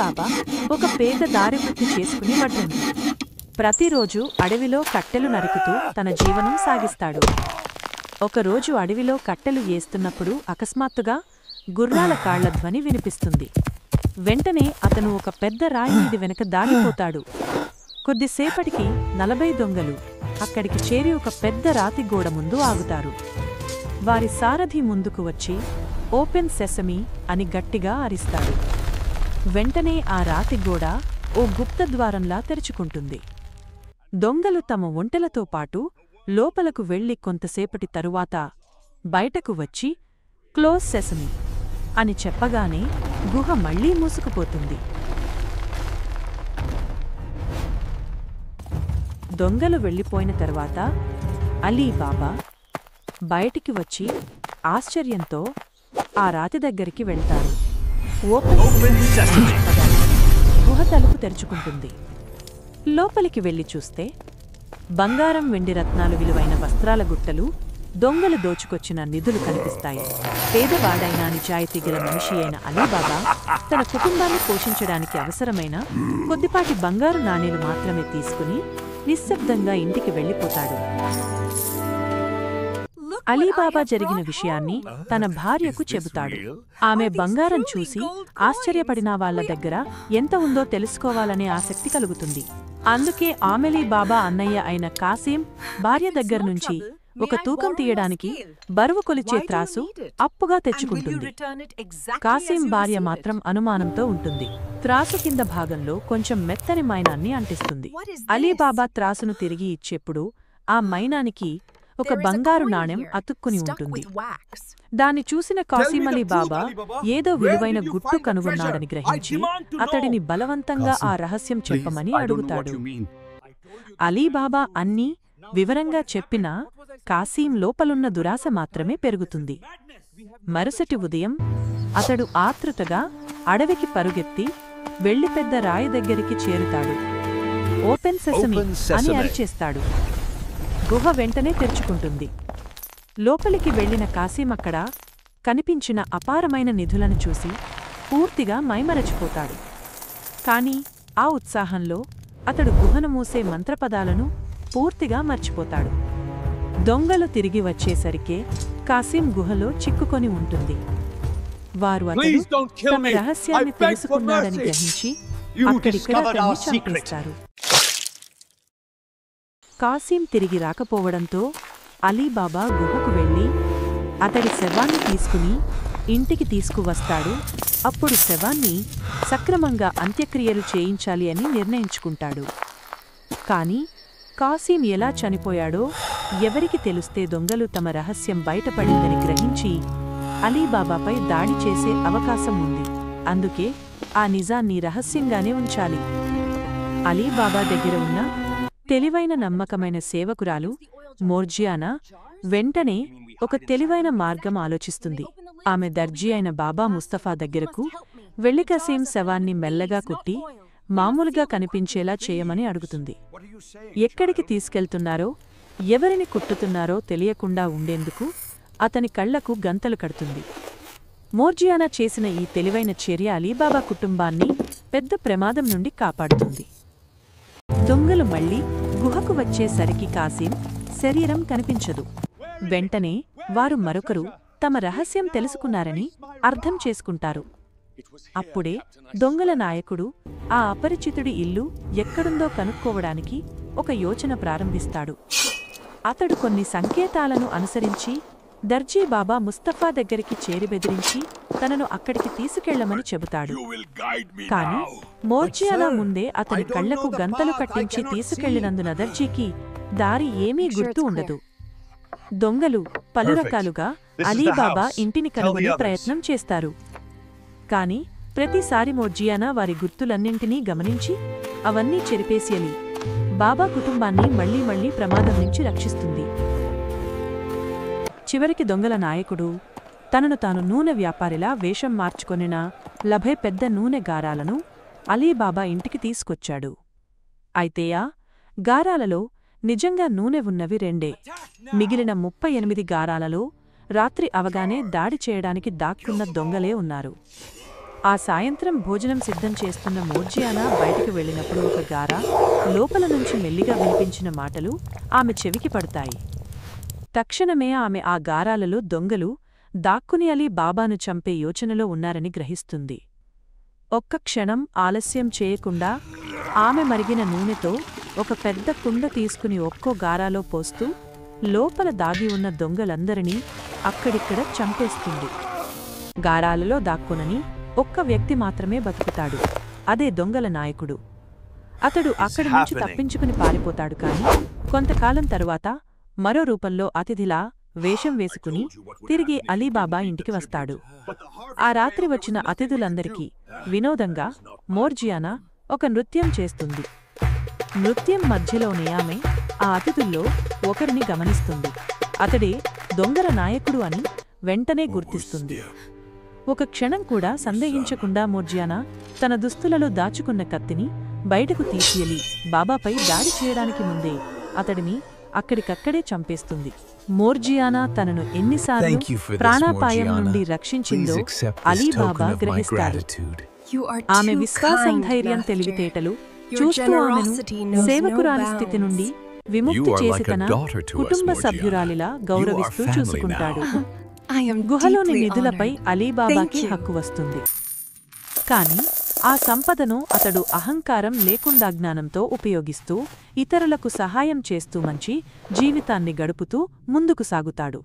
Alibaba ఒక పేద దారివృత్తి చేసుకుని వడ్రంగి. ప్రతిరోజు అడవిలో కట్టెలు నరుకుతూ తన జీవనం సాగిస్తాడు. ఒకరోజు అడవిలో కట్టెలు వేస్తున్నప్పుడు అకస్మాత్తుగా గుర్రాల కాళ్ల ధ్వని వినిపిస్తుంది. వెంటనే అతను ఒక పెద్ద రాయి మీద వెనక దాగిపోతాడు. కొద్దిసేపటికి 40 దొంగలు అక్కడికి చేరి ఒక పెద్ద రాతి గోడ ముందు ఆగుతారు. వారి సారథి ముందుకు వచ్చి ఓపెన్ సెసమీ అని గట్టిగా అరిస్తాడు. వెంటనే ఆ రాతి గోడ ఓ గుప్తద్వారంలా తెరుచుకుంటుంది. దొంగలు తమ ఒంటెలతో పాటు లోపలకు వెళ్లి కొంతసేపటి తరువాత బయటకు వచ్చి క్లోజ్ సెసమీ అని చెప్పగానే గుహ మళ్లీ మూసుకుపోతుంది. దొంగలు వెళ్లిపోయిన తర్వాత అలీబాబా బయటికి వచ్చి ఆశ్చర్యంతో ఆ రాతి దగ్గరికి వెళ్తారు. గుహ తలుపు తెరుచుకుంటుంది. లోపలికి వెళ్లి చూస్తే బంగారం, వెండి, రత్నాలు విలువైన వస్త్రాల గుట్టలు, దొంగలు దోచుకొచ్చిన నిధులు కనిపిస్తాయి. పేదవాడైన నిజాయితీగల మనిషి అయిన అలీబాబా తన కుటుంబాన్ని పోషించడానికి అవసరమైన కొద్దిపాటి బంగారు నాణేలు మాత్రమే తీసుకుని నిశ్శబ్దంగా ఇంటికి వెళ్లిపోతాడు. అలీబాబా జరిగిన విషయాన్ని తన భార్యకు చెబుతాడు. ఆమె బంగారం చూసి ఆశ్చర్యపడిన వాళ్ల దగ్గర ఎంత ఉందో తెలుసుకోవాలనే ఆసక్తి కలుగుతుంది. అందుకే అలీబాబా అన్నయ్య అయిన కాసిం భార్య దగ్గర్నుంచి ఒక తూకం తీయడానికి బరువు కొలిచే త్రాసు అప్పుగా తెచ్చుకుంటుంది. కాసిం భార్య మాత్రం అనుమానంతో ఉంటుంది. త్రాసు కింద భాగంలో కొంచెం మెత్తని మైనాన్ని అంటిస్తుంది. అలీబాబా త్రాసును తిరిగి ఇచ్చేప్పుడు ఆ మైనానికి ఒక బంగారు నాణెం అతుక్కుని ఉంటుంది. దాన్ని చూసిన కాసిం అలీబాబా ఏదో విలువైన గుట్టు కనుగొన్నాడని గ్రహించి అతడిని బలవంతంగా ఆ రహస్యం చెప్పమని అడుగుతాడు. అలీబాబా అన్నీ వివరంగా చెప్పినా కాసిం లోపలున్న దురాశ మాత్రమే పెరుగుతుంది. మరుసటి ఉదయం అతడు ఆతృతగా అడవికి పరుగెత్తి వెళ్లి పెద్ద రాయి దగ్గరికి చేరుతాడు. ఓపెన్ సెసమీ అని అరిచేస్తాడు. గుహ వెంటనే తెరుచుకుంటుంది. లోపలికి వెళ్లిన కాసిం అక్కడ కనిపించిన అపారమైన నిధులను చూసి పూర్తిగా మైమరచిపోతాడు. కాని ఆ ఉత్సాహంలో అతడు గుహను మూసే మంత్రపదాలను పూర్తిగా మర్చిపోతాడు. దొంగలు తిరిగి వచ్చేసరికే కాసిం గుహలో చిక్కుకొని ఉంటుంది. వారు అతడు తమ రహస్యాన్ని తెలుసుకున్నాడని గ్రహించి అక్కడిక్కడ అతన్ని చంపేస్తారు. కాసిం తిరిగి రాకపోవడంతో అలీబాబా గుహకు వెళ్లి అతడి శవాన్ని తీసుకుని ఇంటికి తీసుకువస్తాడు. అప్పుడు శవాన్ని సక్రమంగా అంత్యక్రియలు చేయించాలి అని నిర్ణయించుకుంటాడు. కాని కాసిం ఎలా చనిపోయాడో ఎవరికి తెలిస్తే దొంగలు తమ రహస్యం బయటపడిందని గ్రహించి అలీబాబాపై దాడి చేసే అవకాశం ఉంది. అందుకే ఆ నిజాన్ని రహస్యంగానే ఉంచాలి. అలీబాబా దగ్గర ఉన్న తెలివైన నమ్మకమైన సేవకురాలు మోర్జియానా వెంటనే ఒక తెలివైన మార్గం ఆలోచిస్తుంది. ఆమె దర్జీ అయిన బాబా ముస్తఫా దగ్గరకు వెళ్లి కాసిం శవాన్ని మెల్లగా కుట్టి మామూలుగా కనిపించేలా చేయమని అడుగుతుంది. ఎక్కడికి తీసుకెళ్తున్నారో, ఎవరిని కుట్టుతున్నారో తెలియకుండా ఉండేందుకు అతని కళ్లకు గంతలు కడుతుంది. మోర్జియానా చేసిన ఈ తెలివైన చర్య అలీబాబా కుటుంబాన్ని పెద్ద ప్రమాదం నుండి కాపాడుతుంది. దొంగలు మళ్లీ గుహకు వచ్చేసరికి కాసిం శరీరం కనిపించదు. వెంటనే వారు మరొకరు తమ రహస్యం తెలుసుకున్నారని అర్థం చేసుకుంటారు. అప్పుడే దొంగల నాయకుడు ఆ అపరిచితుడి ఇల్లు ఎక్కడుందో కనుక్కోవడానికి ఒక యోచన ప్రారంభిస్తాడు. అతడు కొన్ని సంకేతాలను అనుసరించి దర్జీ బాబా ముస్తఫా దగ్గరికి చేరి బెదిరించి తనను అక్కడికి తీసుకెళ్లమని చెబుతాడు. కాని మోర్జియానా ముందే అతని కళ్లకు గంతలు కట్టించి తీసుకెళ్లినందున దర్జీకి దారి ఏమీ గుర్తు ఉండదు. దొంగలు పలురకాలుగా అలీబాబా ఇంటిని కనుగొనే ప్రయత్నం చేస్తారు. కాని ప్రతిసారి మోర్జియానా వారి గుర్తులన్నింటినీ గమనించి అవన్నీ చెరిపేసి అలీ బాబా కుటుంబాన్ని మళ్లీ మళ్లీ ప్రమాదం నుంచి రక్షిస్తుంది. చివరికి దొంగల నాయకుడు తనను తాను నూనె వ్యాపారిలా వేషం మార్చుకొనిన 40 పెద్ద నూనె గారాలను అలీబాబా ఇంటికి తీసుకొచ్చాడు. అయితే ఆ గారాలలో నిజంగా నూనె ఉన్నవి 2. మిగిలిన 38 గారాలలో రాత్రి అవగానే దాడి చేయడానికి దాక్కున్న దొంగలే ఉన్నారు. ఆ సాయంత్రం భోజనం సిద్ధం చేస్తున్న మోర్జియానా బయటకు వెళ్ళినప్పుడు ఒక గార లోపల నుంచి మెల్లిగా వినిపించిన మాటలు ఆమె చెవికి పడతాయి. తక్షణమే ఆమె ఆ గారాలలో దొంగలు దాక్కుని అలీ బాబాను చంపే యోచనలో ఉన్నారని గ్రహిస్తుంది. ఒక్క క్షణం ఆలస్యం చేయకుండా ఆమె మరిగిన నూనెతో ఒక పెద్ద కుండ తీసుకుని ఒక్కో గారాలో పోస్తూ లోపల దాగి ఉన్న దొంగలందరినీ అక్కడిక్కడ చంపేస్తుంది. గారాలలో దాక్కునని ఒక్క వ్యక్తి మాత్రమే బతుకుతాడు. అదే దొంగల నాయకుడు. అతడు అక్కడి నుంచి తప్పించుకుని పారిపోతాడు. కాని కొంతకాలం తరువాత మరో రూపంలో అతిథిలా వేషం వేసుకుని తిరిగి అలీబాబా ఇంటికి వస్తాడు. ఆ రాత్రి వచ్చిన అతిథులందరికీ వినోదంగా మోర్జియానా ఒక నృత్యం చేస్తుంది. నృత్యం మధ్యలోనే ఆమె ఆ అతిథుల్లో ఒకరిని గమనిస్తుంది. అతడే దొంగల నాయకుడు అని వెంటనే గుర్తిస్తుంది. ఒక క్షణం కూడా సందేహించకుండా మోర్జియానా తన దుస్తులలో దాచుకున్న కత్తిని బయటకు తీసియలి బాబాపై దాడి చేయడానికి ముందే అతడిని అక్కడికక్కడే చంపేస్తుంది. మోర్జియానా తనను ఎన్నిసార్లు ప్రాణాపాయం నుండి రక్షించిందో అలీబాబా గ్రహిస్తాడు. ఆమె విశ్వాసం, ధైర్యం, తెలివితేటలు చూస్తూ ఆమెను సేవకురాలి స్థితి నుండి విముక్తి చేసి తన కుటుంబ సభ్యురాలిలా గౌరవిస్తూ చూసుకుంటాడు. గుహలోని నిధులపై అలీబాబాకి హక్కు వస్తుంది. కాని ఆ సంపదను అతడు అహంకారం లేకుండా జ్ఞానంతో ఉపయోగిస్తూ ఇతరులకు సహాయం చేస్తూ మంచి జీవితాన్ని గడుపుతూ ముందుకు సాగుతాడు.